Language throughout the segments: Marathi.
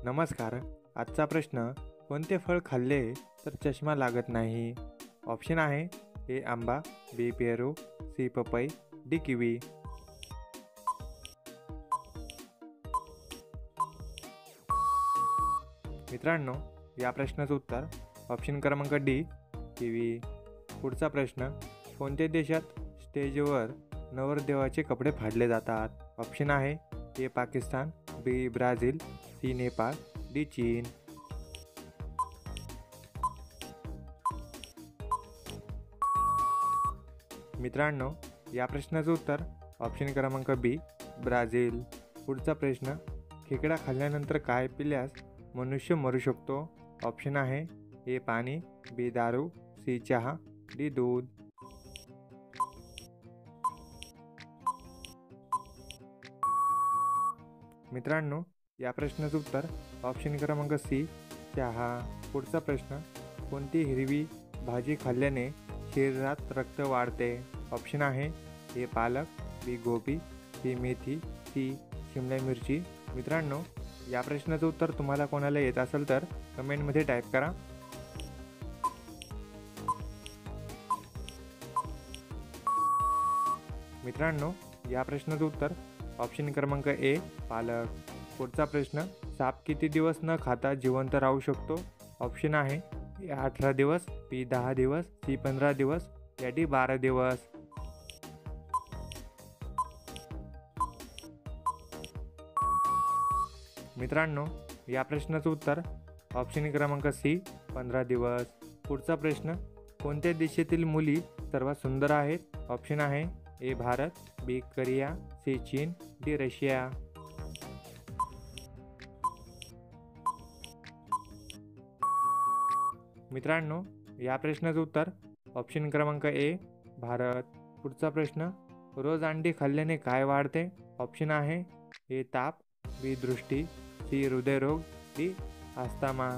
नमस्कार. आजचा प्रश्न, कोणते फळ खाल्ले तर चष्मा लागत नाही? ऑप्शन आहे ए आंबा, बी पेरू, सी पपई, डी किवी. मित्रांनो, या प्रश्नाचं उत्तर ऑप्शन क्रमांक डी किवी. पुढचा प्रश्न, कोणत्या देशात स्टेजवर नवरदेवाचे कपडे फाडले जातात? ऑप्शन आहे ए पाकिस्तान, बी ब्राझील, सी नेपाळ, डी चीन. मित्रांनो, या प्रश्नाचं उत्तर ऑप्शन क्रमांक बी ब्राझील. पुढचा प्रश्न, खेकडा खाल्ल्यानंतर काय पिल्यास मनुष्य मरू शकतो? ऑप्शन आहे ए पाणी, बी दारू, सी चहा, डी दूध. मित्रांनो, या प्रश्नाचं उत्तर ऑप्शन क्रमांक सी चहा. पुढचा प्रश्न, कोणती हिरवी भाजी खाल्ल्याने शरीरात रक्त वाढते? ऑप्शन आहे ए पालक, बी गोबी, सी मेथी, सी शिमला मिरची. मित्रांनो, या प्रश्नाचं उत्तर तुम्हाला कोणाला येत असेल तर कमेंटमध्ये टाईप करा. मित्रांनो, या प्रश्नाचं उत्तर ऑप्शन क्रमांक ए पालक. पुढचा प्रश्न, साप किती दिवस न खाता जिवंत राहू शकतो? ऑप्शन आहे ए 18 दिवस, बी 10 दिवस, सी 15 दिवस, या डी 12 दिवस. मित्रांनो, या प्रश्नाचं उत्तर ऑप्शन क्रमांक सी 15 दिवस. पुढचा प्रश्न, कोणत्या देशातील मुली सर्वात सुंदर आहेत? ऑप्शन आहे A Bharat, B Korea, C चीन, डी रशिया. मित्रांनो, या प्रश्नाचं उत्तर ऑप्शन क्रमांक ए भारत. पुढचा प्रश्न, रोज अंडी खाल्ल्याने काय वाढते? ऑप्शन आहे ए ताप, बी दृष्टी, सी हृदयरोग, डी अस्थमा.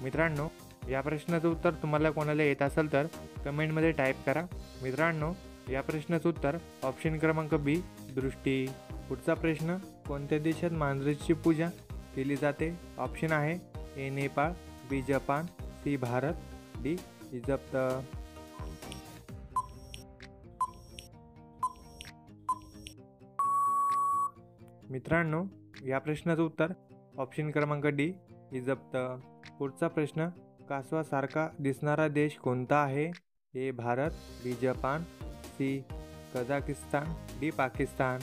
मित्रांनो, या प्रश्नाचं उत्तर तुम्हाला कोणाला येत असेल तर कमेंटमध्ये टाईप करा. मित्रांनो, या प्रश्नाचं उत्तर ऑप्शन क्रमांक बी दृष्टी. पुढचा प्रश्न, कोणत्या देशात मांजरीची पूजा केली जाते? ऑप्शन आहे A Nepal, B Japan, C Bharat, D Egypt. मित्रांनो, या प्रश्नाचं उत्तर ऑप्शन क्रमांक डी इजिप्त. पुढचा प्रश्न, कासवासारखा दिसणारा देश कोणता आहे? A Bharat, B Japan, C Kazakhstan, D Pakistan.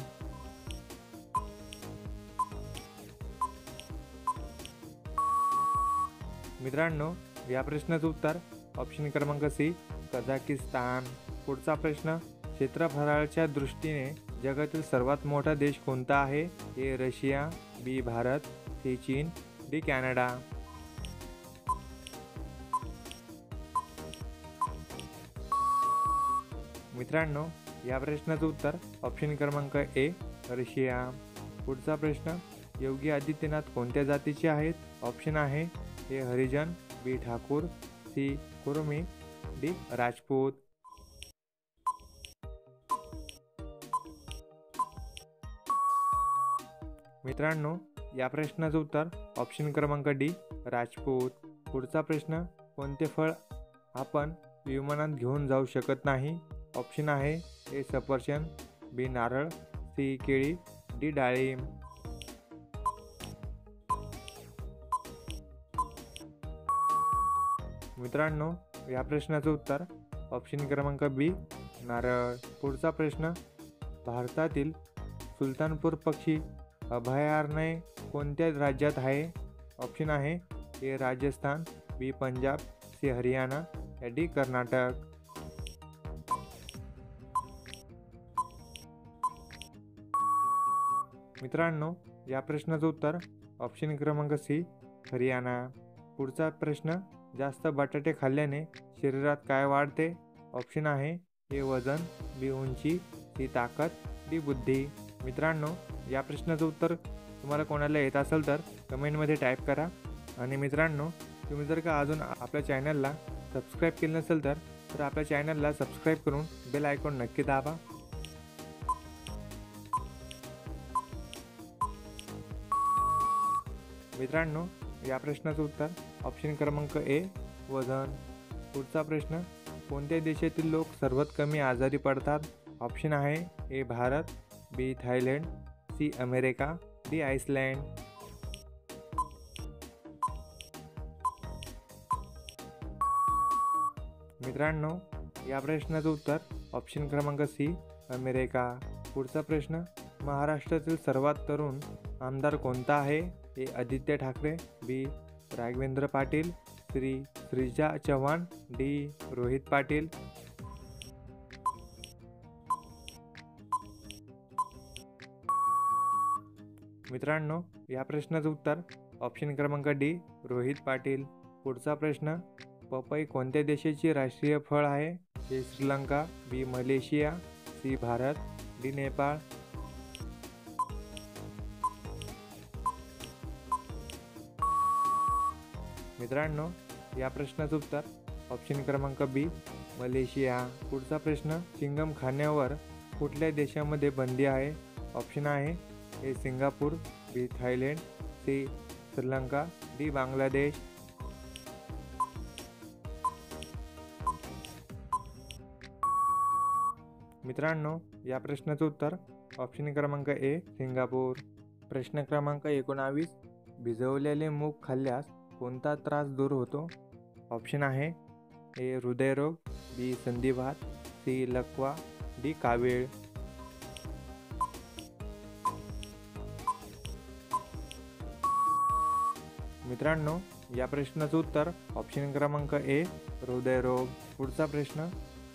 मित्रांनो, या प्रश्नाचं उत्तर ऑप्शन क्रमांक सी कझाकिस्तान. पुढचा प्रश्न, क्षेत्रफळाच्या दृष्टीने जगातील सर्वात मोठा देश कोणता आहे? A Russia, B Bharat, C चीन, डी कॅनडा. मित्रांनो, या प्रश्नाचं उत्तर ऑप्शन क्रमांक ए रशिया. पुढचा प्रश्न, योगी आदित्यनाथ कोणत्या जातीचे आहेत? ऑप्शन आहे A Harijan, B Thakur, C Kurumi, D Rajput. मित्रांनो, या प्रश्नाचं उत्तर ऑप्शन क्रमांक डी राजपूत. पुढचा प्रश्न, कोणते फळ आपण विमानात घेऊन जाऊ शकत नाही? ऑप्शन आहे ए सफरचंद, बी नारळ, सी केळी, डी डाळिंब. मित्रांनो, या प्रश्नाचं उत्तर ऑप्शन क्रमांक बी नारळ. पुढचा प्रश्न, भारतातील सुलतानपूर पक्षी अभयारण्य कोणत्या राज्यात आहे? ऑप्शन आहे ए राजस्थान, बी पंजाब, सी हरियाणा, या डी कर्नाटक. मित्रांनो, या प्रश्नाचं उत्तर ऑप्शन क्रमांक सी हरियाणा. पुढचा प्रश्न, जास्त बटाटे खाल्ल्याने शरीरात काय वाढते? ऑप्शन आहे ए वजन, बी उंची, सी ताकद, डी बुद्धी. मित्रांनो, या प्रश्नाचं उत्तर तुम्हाला कोणाला येत असेल तर कमेंटमध्ये टाईप करा. आणि मित्रांनो, तुम्ही जर का अजून आपल्या चॅनलला सबस्क्राईब केलं नसेल तर आपल्या चॅनलला सबस्क्राईब करून बेल आयकॉन नक्की दाबा. मित्रांनो, या प्रश्नाचं उत्तर ऑप्शन क्रमांक ए वजन. पुढचा प्रश्न, कोणत्या देशातील लोक सर्वात कमी आजारी पडतात? ऑप्शन आहे A Bharat, B Thailand, C America, D Iceland. मित्रांनो, या प्रश्नाचं उत्तर ऑप्शन क्रमांक सी अमेरिका. पुढचा प्रश्न, महाराष्ट्रातील सर्वात तरुण आमदार कोणता आहे? ए आदित्य ठाकरे, बी राघवेंद्र पाटील, सी श्रीजा चव्हाण, डी रोहित पाटील. मित्रांनो, या प्रश्नाचं उत्तर ऑप्शन क्रमांक डी रोहित पाटील. पुढचा प्रश्न, पपई कोणत्या देशाची राष्ट्रीय फळ आहे? A Sri Lanka, B Malaysia, C Bharat, D Nepal. मित्रांनो, या प्रश्नाचं उत्तर ऑप्शन क्रमांक बी मलेशिया. पुढचा प्रश्न, चिंगम खाण्यावर कुठल्या देशामध्ये बंदी आहे? ऑप्शन आहे A Singapore, B Thailand, C Sri Lanka, D Bangladesh. मित्रांनो, या प्रश्नाचं उत्तर ऑप्शन क्रमांक ए सिंगापूर. प्रश्न क्रमांक 19, भिजवलेले मूग खाल्ल्यास कोणता त्रास दूर होतो? ऑप्शन आहे ए हृदयरोग, बी संधिवात, सी लकवा, डी कावीळ. मित्रांनो, या प्रश्नाचं उत्तर ऑप्शन क्रमांक ए हृदयरोग. पुढचा प्रश्न,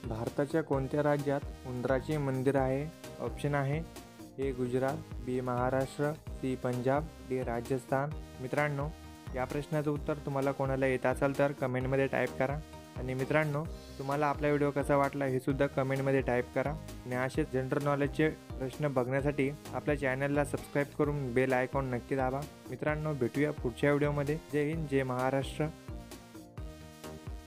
भारताच्या कोणत्या राज्यात उंदराचे मंदिर आहे? ऑप्शन आहे ए गुजरात, बी महाराष्ट्र, सी पंजाब, डी राजस्थान. मित्रांनो, या प्रश्नाचं उत्तर तुम्हाला कोणाला येत असेल तर कमेंटमध्ये टाईप करा. आणि मित्रांनो, तुम्हाला आपला व्हिडिओ कसा वाटला हे सुद्धा कमेंटमध्ये टाईप करा. आणि असेच जनरल नॉलेजचे प्रश्न बघण्यासाठी आपल्या चॅनलला सबस्क्राईब करून बेल आयकॉन नक्की दाबा. मित्रांनो, भेटूया पुढच्या व्हिडिओमध्ये. जय हिंद, जय महाराष्ट्र.